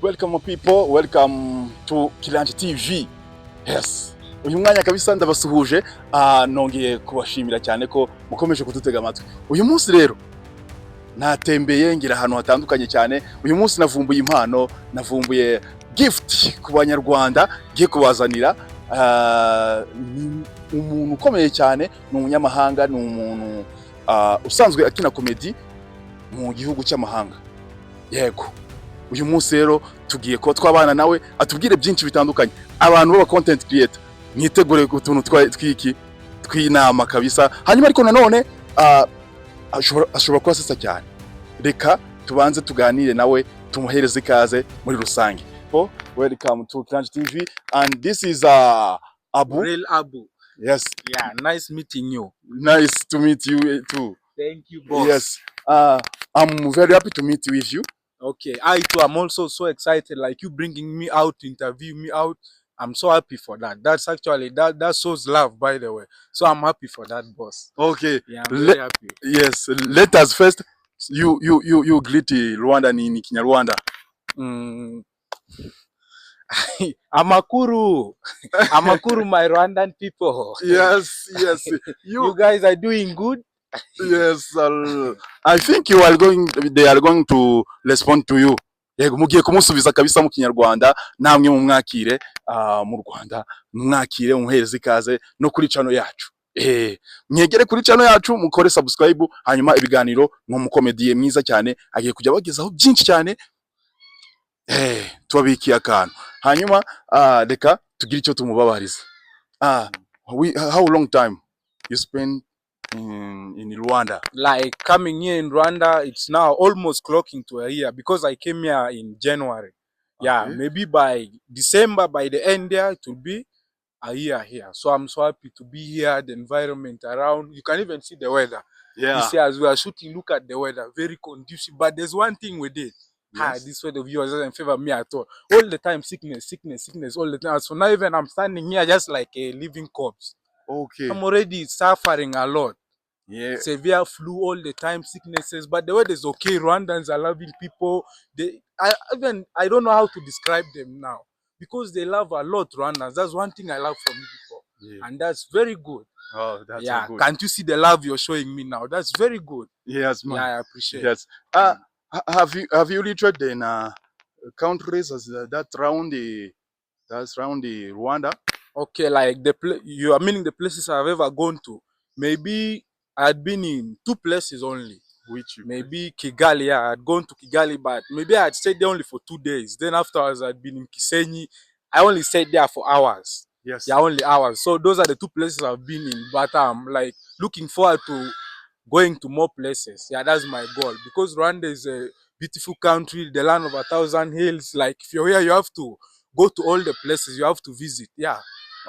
Welcome people, welcome to KIRANJATV. Yes. Uyu mwanya kabisa ndabasuhuje, nongeye kubashimira cyane ko mukomeje kudutega amatwi. Uyu munsi rero natembeye ngira ahantu hatandukanye cyane. Uyu munsi navumbuye impano, navumbuye gift ku banyarwanda giye kubazanira. Umuntu ukomeye cyane, ni umunyamahanga, ni umuntu usanzwe akina comedy mu gihugu cy'amahanga. Yego. Uyu munsi rero tugiye ko twabana nawe atubwire byinshi bitandukanye. Abantu baba content creator mwitegure utuntu twinama kabisa. Hanyuma ariko nanone ashobora kuba sasa cyane. Reka tubanze tuganire nawe, tumuhereze ikaze muri rusange. Welcome to KIRANJATV, and this is Abu. Real Abu. Yes. Yeah, nice meeting you. Nice to meet you too. Thank you, boss. Yes. I'm very happy to meet with you. Okay, I too am also so excited, like you bringing me out to interview me out. I'm so happy for that. That's actually that shows love, by the way. So I'm happy for that, boss. Okay. Yeah, I'm very happy. Yes. Let us first you greet Rwanda ni Kinyarwanda. Amakuru. Amakuru, my Rwandan people. Yes. You guys are doing good. Yes, I think they are going to respond to you. Yego mugiye kumusubiza kabisa mu Kinyarwanda, namwe mu mwakire mu Rwanda, mwakire umuhereze ikaze no kuri channel yacu. Mwegere kuri channel yacu, mukore subscribe, hanyuma ibiganiro n'umukomediye mwiza cyane agiye kujya bagezaho byinshi cyane. Tubabikiye akantu. Hanyuma reka tugire icyo tumubabariza. How long time you spend in Rwanda? Like coming here in Rwanda, it's now almost clocking to a year because I came here in January. Yeah, okay. Maybe by December, by the end there, it will be a year here. So I'm so happy to be here, the environment around. You can even see the weather. Yeah. You see, as we are shooting, look at the weather, very conducive. But there's one thing we did. Yes. This weather viewers doesn't favor me at all. All the time, sickness, all the time. So now even I'm standing here just like a living corpse. Okay. I'm already suffering a lot. Yeah. Severe flu all the time, sicknesses, but the weather is okay. Rwandans are loving people. I don't know how to describe them now because they love a lot Rwandans. That's one thing I love from you people. Yeah. And that's very good. Oh, that's good. Can't you see the love you're showing me now? That's very good. Yes, man. Yeah, I appreciate. Yes. Have you lived in countries that's around the Rwanda? Okay, like you are meaning the places I've ever gone to. Maybe I had been in 2 places only. Which? Maybe Kigali. Yeah, I had gone to Kigali, but maybe I had stayed there only for 2 days. Then afterwards, I'd been in Kisenyi. I only stayed there for hours. Yes. Yeah, only hours. So those are the 2 places I've been in. But I'm like looking forward to going to more places. Yeah, that's my goal. Because Rwanda is a beautiful country, the land of 1,000 hills. Like if you're here, you have to go to all the places. You have to visit. Yeah.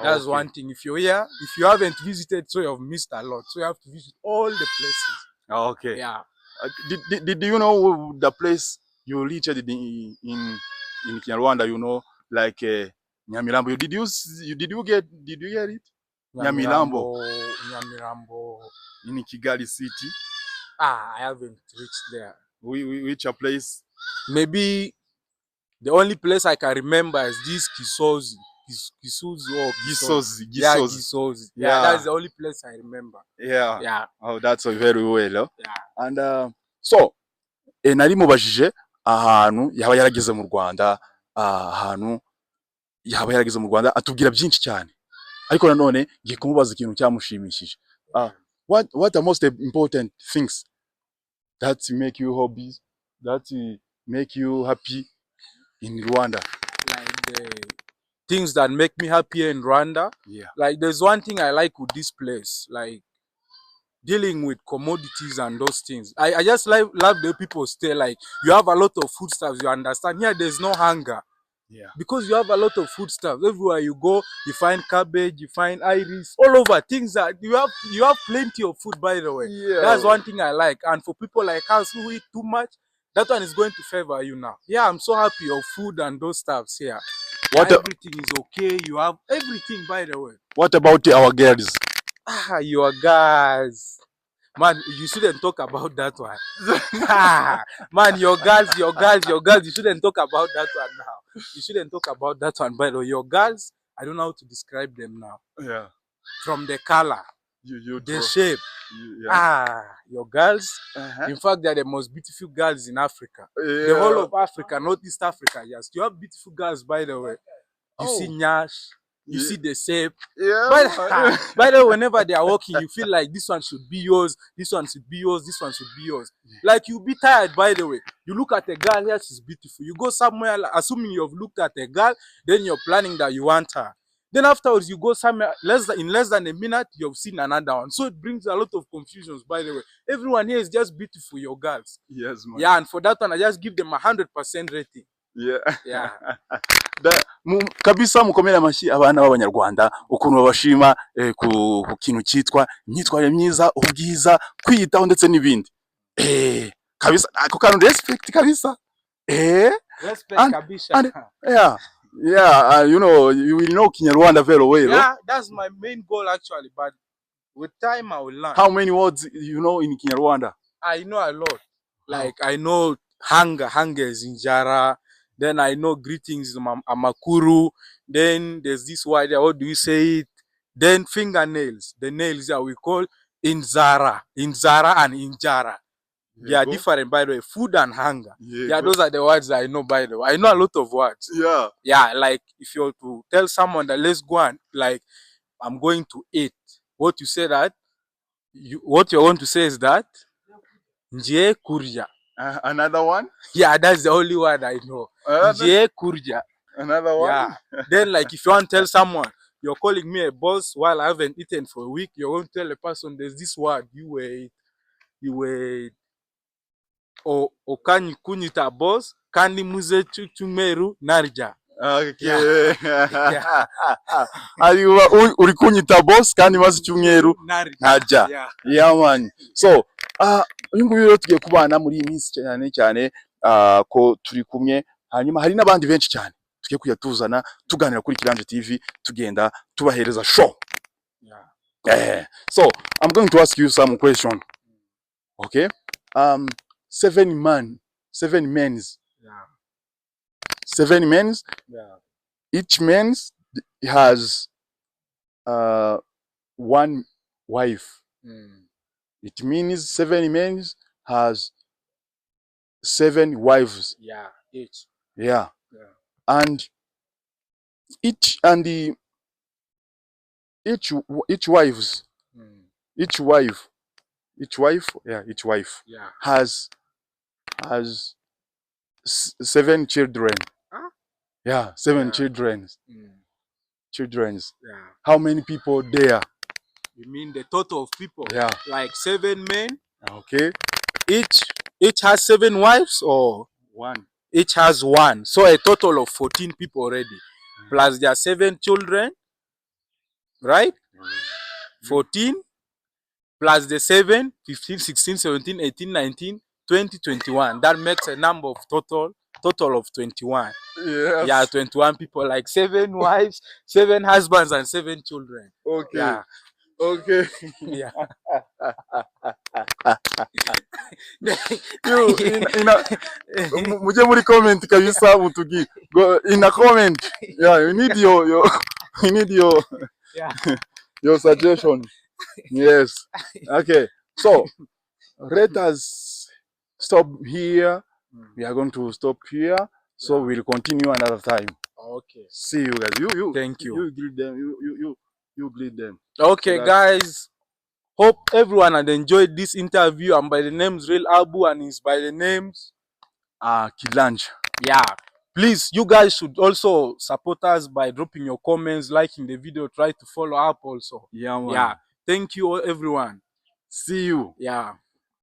That's one thing. If you're here, if you haven't visited, so you have missed a lot. So you have to visit all the places. Okay. Yeah. Did you know the place you reached in Rwanda? You know, like Nyamirambo. Did you get it? Nyamirambo. In Kigali city. I haven't reached there. Which a place? Maybe the only place I can remember is this Gisozi. Gisozi. Yeah, Gisozi. Yeah, that's the only place I remember. Yeah. Oh, that's very well. Yeah. And so nari mubajije ahantu yaba yarageze mu Rwanda, ahantu yaba yarageze mu Rwanda atubwira byinshi cyane. Ariko nanone ngiye kumubaza ikintu cyamushimishije. What are most important things that make you hobbies, that make you happy in Rwanda? Like the things that make me happy in Rwanda. Yeah. Like there's one thing I like with this place, like dealing with commodities and those things. I just love the way people stay. Like you have a lot of foodstuffs, you understand. Here there's no hunger. Yeah. Because you have a lot of foodstuffs. Everywhere you go, you find cabbage, you find iris, all over. Things that you have plenty of food, by the way. Yeah. That's one thing I like. And for people like us who eat too much, that one is going to favor you now. Yeah, I'm so happy of food and those stuffs here. Everything is okay. You have everything, by the way. What about our girls? Your girls. Man, you shouldn't talk about that one. Man, your girls, you shouldn't talk about that one now. You shouldn't talk about that one. By the way, your girls, I don't know how to describe them now. Yeah. From the color, the shape. Your girls, in fact, they're the most beautiful girls in Africa. The whole of Africa, not East Africa, yes. You have beautiful girls, by the way. You see Nyash, you see the shape. By the way, whenever they are walking, you feel like this one should be yours, this one should be yours, this one should be yours. Like you'll be tired, by the way. You look at a girl, here she's beautiful. You go somewhere, assuming you've looked at a girl, then you're planning that you want her. Then afterwards, you go somewhere, in less than a minute, you've seen another one. So it brings a lot of confusions, by the way. Everyone here is just beautiful, your girls. Yes, man. Yeah, and for that one, I just give them 100% rating. Yeah. Kabisa mukomere amashyi abana b'Abanyarwanda ukuntu babashima ku kintu cyitwa imyitwarire myiza, ubwiza, kwiyitaho ndetse n'ibindi. Kabisa ako kantu respect kabisa. Respect kabisa. Yeah, you will know Kinyarwanda very well. Yeah, that's my main goal actually, but with time I will learn. How many words you know in Kinyarwanda? I know a lot. Like I know hunger is injara. Then I know greetings amakuru. Then there's this word, how do you say it? Then fingernails, the nails that we call inzara and injara. They are different, by the way. Food and hunger. Yeah, those are the words I know, by the way. I know a lot of words. Yeah, like if you're to tell someone that let's go and like I'm going to eat, what you say that what you're going to say is that Njie kurja. Another one? Yeah, that's the only word I know. Njie kurja. Another one? Yeah. Then like if you want to tell someone you're calling me a boss while I haven't eaten for a week, you're going to tell a person there's this word you were okanyi kunyita boss kandi muze cyumweru narja. Okay. Ariwa uri kunyita boss kandi maze cyumweru narja. Yeah man. So uyu nguyu rero tugiye kubana muri iyi minsi cyane ko turi kumwe, hanyuma hari n'abandi benshi cyane tugiye kujya tuzana tuganira kuri Kiranja TV tugenda tubahereza show. So I'm going to ask you some question. Okay? 7 men. 7 men. Each man has 1 wife. It means 7 men has 7 wives. Each. And each wife has 7 children. 7 children. How many people there? You mean the total of people? Like 7 men? Okay. Each has 7 wives or 1? Each has 1. So a total of 14 people already. Plus their 7 children, right? 14 plus the 7, 15, 16, 17, 18, 19, 20, 21. That makes a number of total of 21. Yes. Yeah, 21 people, like 7 wives, 7 husbands, and 7 children. Okay. Yeah. Okay. Yeah. Muje muri comment kabisa mutugi. Go in a comment. Yeah, we need your suggestion. Yes. Okay. So let us stop here. We are going to stop here. So we'll continue another time. Okay. See you guys. Thank you. You greet them. You greet them. Okay, so guys. Hope everyone had enjoyed this interview. I'm by the name's Real Abu and he's by the name's Kiranja. Yeah. Please, you guys should also support us by dropping your comments, liking the video, try to follow up also. Yeah, man. Yeah. Thank you all, everyone. See you. Yeah.